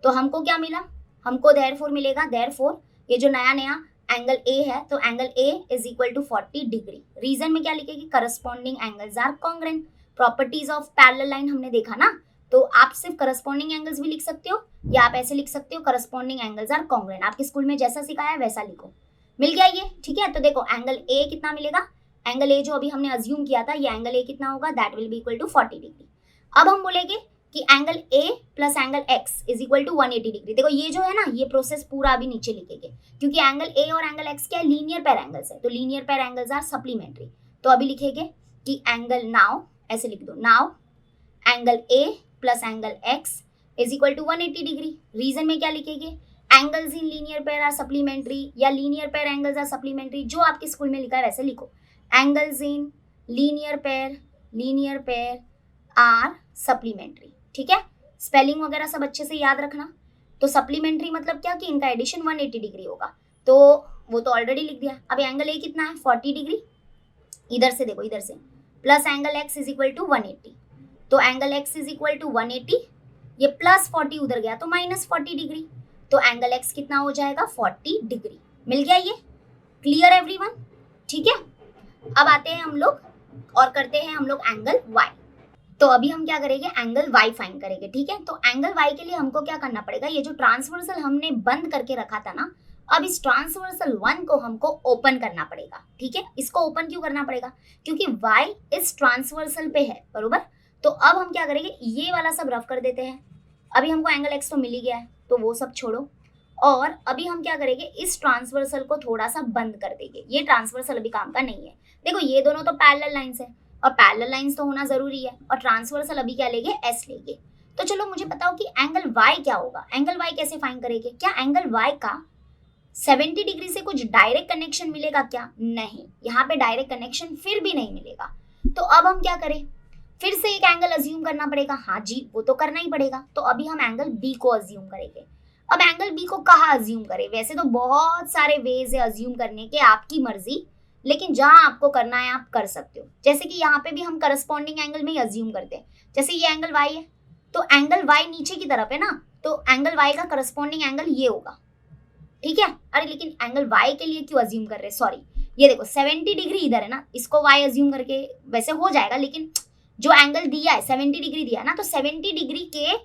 तो हमको क्या मिला, हमको देयरफॉर मिलेगा, देयरफॉर ये जो नया नया एंगल ए है, तो angle A is equal to 40 degree. Reason में क्या लिखेगी, corresponding angles are congruent. Properties of parallel line हमने देखा ना, तो आप सिर्फ करस्पॉन्डिंग एंगल्स भी लिख सकते हो या आप ऐसे लिख सकते हो करस्पॉन्डिंग एंगल्स आर कॉन्ग्रेंट। आपके स्कूल में जैसा सिखाया है वैसा लिखो, मिल गया ये, ठीक है। तो देखो एंगल ए कितना मिलेगा, एंगल ए जो अभी हमने अज्यूम किया था, ये एंगल ए कितना होगा, that will be equal to 40 degree. अब हम बोलेंगे कि angle A plus angle X is equal to 180 degree. देखो ये जो है ना, ये प्रोसेस पूरा अभी नीचे लिखेंगे क्योंकि एंगल ए और एंगल एक्स क्या है, लीनियर पेयर एंगल्स है, तो linear pair angles are supplementary. तो अभी लिखेंगे कि एंगल नाउ, ऐसे लिख दो, now angle A plus angle X is equal to 180 degree. Reason में क्या लिखेंगे, angles in linear pair are supplementary या linear pair angles are supplementary, जो आपके स्कूल में लिखा है वैसे लिखो। Angles in linear pair are supplementary, ठीक है। स्पेलिंग वगैरह सब अच्छे से याद रखना। तो सप्लीमेंट्री मतलब क्या कि इनका एडिशन 180 डिग्री होगा, तो वो तो ऑलरेडी लिख दिया। अब एंगल ए कितना है, 40 डिग्री। इधर से देखो, इधर से plus angle X is equal to 180, तो angle X is equal to 180, ये प्लस 40 उधर गया तो माइनस 40 डिग्री, तो एंगल एक्स कितना हो जाएगा, 40 डिग्री। मिल गया ये, क्लियर एवरीवन, ठीक है। अब आते हैं हम लोग और करते हैं हम लोग एंगल वाई। तो अभी हम क्या करेंगे, एंगल वाई फाइंड करेंगे, ठीक है। तो एंगल वाई के लिए हमको क्या करना पड़ेगा, ये जो ट्रांसवर्सल हमने बंद करके रखा था ना, अब इस ट्रांसवर्सल 1 को हमको ओपन करना पड़ेगा, ठीक है। इसको ओपन क्यों करना पड़ेगा, क्योंकि वाई इस ट्रांसवर्सल पे है, बरोबर। तो अब हम क्या करेंगे, ये वाला सब रफ कर देते हैं। अभी हमको एंगल एक्स तो मिल ही गया है, तो वो सब छोड़ो, और अभी हम क्या करेंगे, इस ट्रांसवर्सल को थोड़ा सा बंद कर देंगे। ये ट्रांसवर्सल अभी काम का नहीं है। देखो ये दोनों तो पैरेलल लाइंस है और पैरेलल लाइंस तो होना जरूरी है, और ट्रांसवर्सल अभी क्या लेंगे, एस लेंगे। तो चलो मुझे बताओ कि एंगल वाई क्या होगा, एंगल वाई कैसे फाइंड करेंगे। क्या एंगल वाई का 70 डिग्री से कुछ डायरेक्ट कनेक्शन मिलेगा क्या, नहीं, यहाँ पे डायरेक्ट कनेक्शन फिर भी नहीं मिलेगा। तो अब हम क्या करें, फिर से एक एंगल अज्यूम करना पड़ेगा। हाँ जी, वो तो करना ही पड़ेगा। तो अभी हम एंगल बी को अज्यूम करेंगे। अब एंगल बी को कहाँ अज्यूम करें, वैसे तो बहुत सारे वेज है अज्यूम करने के, आपकी मर्जी, लेकिन जहां आपको करना है आप कर सकते हो। जैसे कि यहाँ पे भी हम करस्पॉन्डिंग एंगल में ही अज्यूम करते हैं। जैसे ये एंगल वाई है, तो एंगल वाई नीचे की तरफ है ना, तो एंगल वाई का करस्पॉन्डिंग एंगल ये होगा, ठीक है। अरे लेकिन एंगल वाई के लिए क्यों अज्यूम कर रहे हैं, सॉरी, ये देखो 70 डिग्री इधर है ना, इसको वाई अज्यूम करके वैसे हो जाएगा, लेकिन जो एंगल दिया है 70 डिग्री दिया है ना, तो 70 डिग्री के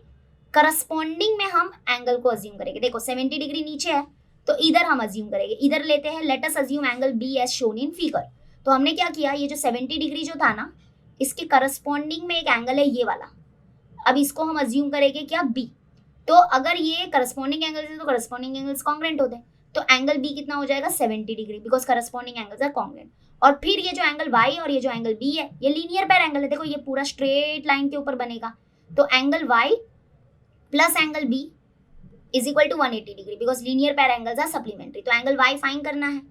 करस्पॉन्डिंग में हम एंगल को अज्यूम करेंगे। देखो 70 डिग्री नीचे है, तो इधर हम अज्यूम करेंगे, इधर लेते हैं, let us assume angle B as shown in figure. तो हमने क्या किया, ये जो 70 डिग्री जो था ना, इसके करस्पॉन्डिंग में एक एंगल है ये वाला, अब इसको हम अज्यूम करेंगे क्या, बी। तो अगर ये करस्पॉन्डिंग एंगल्स है तो करस्पॉन्डिंग एंगल्स कॉन्ग्रेंट होते हैं, तो एंगल बी कितना हो जाएगा, 70 degree, because corresponding angles are congruent. और फिर ये जो एंगल y और ये जो एंगल b है ये लीनियर पैर एंगल है, देखो ये पूरा स्ट्रेट लाइन के ऊपर बनेगा, तो angle y plus angle b is equal to 180 degree, because linear pair angles are supplementary. तो एंगल y फाइंड करना है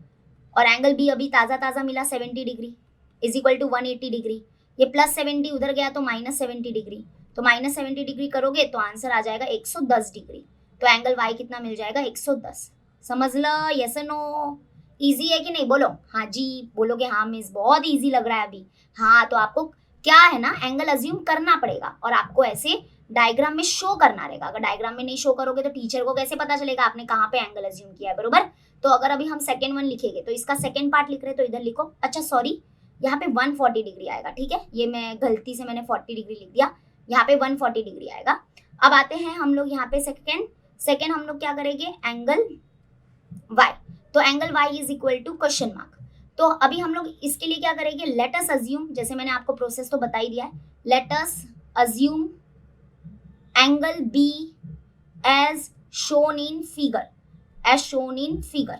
और एंगल b अभी ताजा ताजा मिला 70 degree is equal to 180 degree, ये प्लस 70 उधर गया तो माइनस 70 डिग्री, तो माइनस 70 डिग्री करोगे तो आंसर आ जाएगा 110 डिग्री। तो एंगल y कितना मिल जाएगा 110। समझ लो, यस नो, इजी है कि नहीं, बोलो हाँ जी, बोलोगे हाँ मिस बहुत इजी लग रहा है अभी, हाँ तो आपको क्या है ना एंगल अज्यूम करना पड़ेगा और आपको ऐसे डायग्राम में शो करना रहेगा। अगर डायग्राम में नहीं शो करोगे तो टीचर को कैसे पता चलेगा आपने कहाँ पे एंगल अज्यूम किया है, बरोबर। तो अगर अभी हम सेकेंड वन लिखेंगे तो इसका सेकेंड पार्ट लिख रहे तो इधर लिखो, अच्छा सॉरी यहाँ पे 140 डिग्री आएगा, ठीक है, ये मैं गलती से मैंने 40 डिग्री लिख दिया, यहाँ पे 140 डिग्री आएगा। अब आते हैं हम लोग यहाँ पे सेकेंड हम लोग क्या करेंगे एंगल y, तो angle y is equal to question mark. तो अभी हम लोग इसके लिए क्या करेंगे, लेट अस अज्यूम, जैसे मैंने आपको प्रोसेस तो बता ही दिया है, let us assume angle b as shown in figure,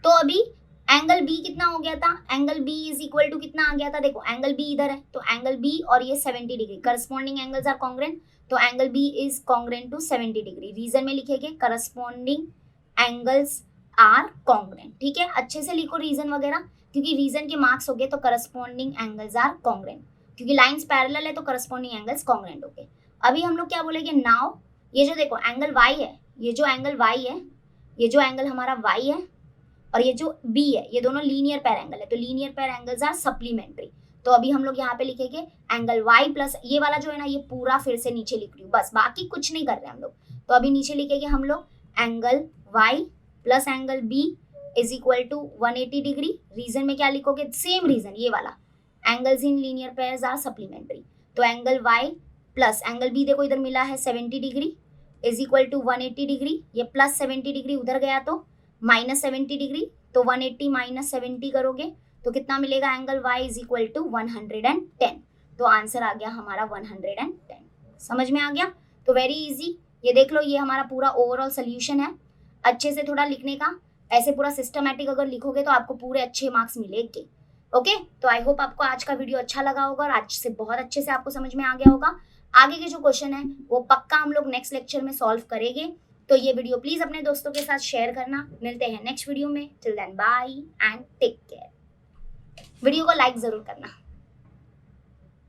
तो अभी एंगल b कितना हो गया था, angle b is equal to कितना आ गया था, देखो एंगल b इधर है तो एंगल b और ये 70 degree corresponding angles are congruent, तो angle b is congruent to 70 degree. Reason में लिखेंगे करस्पॉन्डिंग एंगल्स आर कॉन्ग्रेंट, ठीक है, अच्छे से लिखो रीजन वगैरह, क्योंकि रीजन के मार्क्स हो गए तो करस्पॉन्डिंग एंगल्स आर कॉन्ग्रेंट, क्योंकि लाइंस पैरेलल है तो करस्पॉन्डिंग एंगल्स कॉन्ग्रेंट हो गए। अभी हम लोग क्या बोलेंगे, नाउ ये जो देखो एंगल y है, ये जो एंगल y है, ये जो एंगल हमारा y है और ये जो b है, ये दोनों लीनियर पैर एंगल है, तो linear pair angles are supplementary. तो अभी हम लोग यहाँ पे लिखेंगे एंगल y प्लस ये वाला जो है ना, ये पूरा फिर से नीचे लिख रही हूँ, बस बाकी कुछ नहीं कर रहे हम लोग। तो अभी नीचे लिखेंगे हम लोग angle y plus angle b is equal to 180 degree. Reason में क्या लिखोगे, सेम रीजन, ये वाला angles in linear pairs are supplementary, तो angle y plus angle b देखो इधर मिला है 70 degree is equal to 180 degree, ये प्लस 70 डिग्री उधर गया तो माइनस 70 डिग्री, तो 180 माइनस 70 करोगे तो कितना मिलेगा, angle y is equal to 110। तो आंसर आ गया हमारा 110। समझ में आ गया, तो वेरी इजी, ये देख लो, ये हमारा पूरा ओवरऑल सोल्यूशन है। अच्छे से थोड़ा लिखने का, ऐसे पूरा सिस्टमैटिक अगर लिखोगे तो आपको पूरे अच्छे मार्क्स मिलेंगे। ओके, तो आई होप आपको आज का वीडियो अच्छा लगा होगा और आज से बहुत अच्छे से आपको समझ में आ गया होगा। आगे के जो क्वेश्चन है वो पक्का हम लोग नेक्स्ट लेक्चर में सॉल्व करेंगे, तो ये वीडियो प्लीज अपने दोस्तों के साथ शेयर करना। मिलते हैं नेक्स्ट वीडियो में, till then bye and take care. Video को लाइक जरूर करना।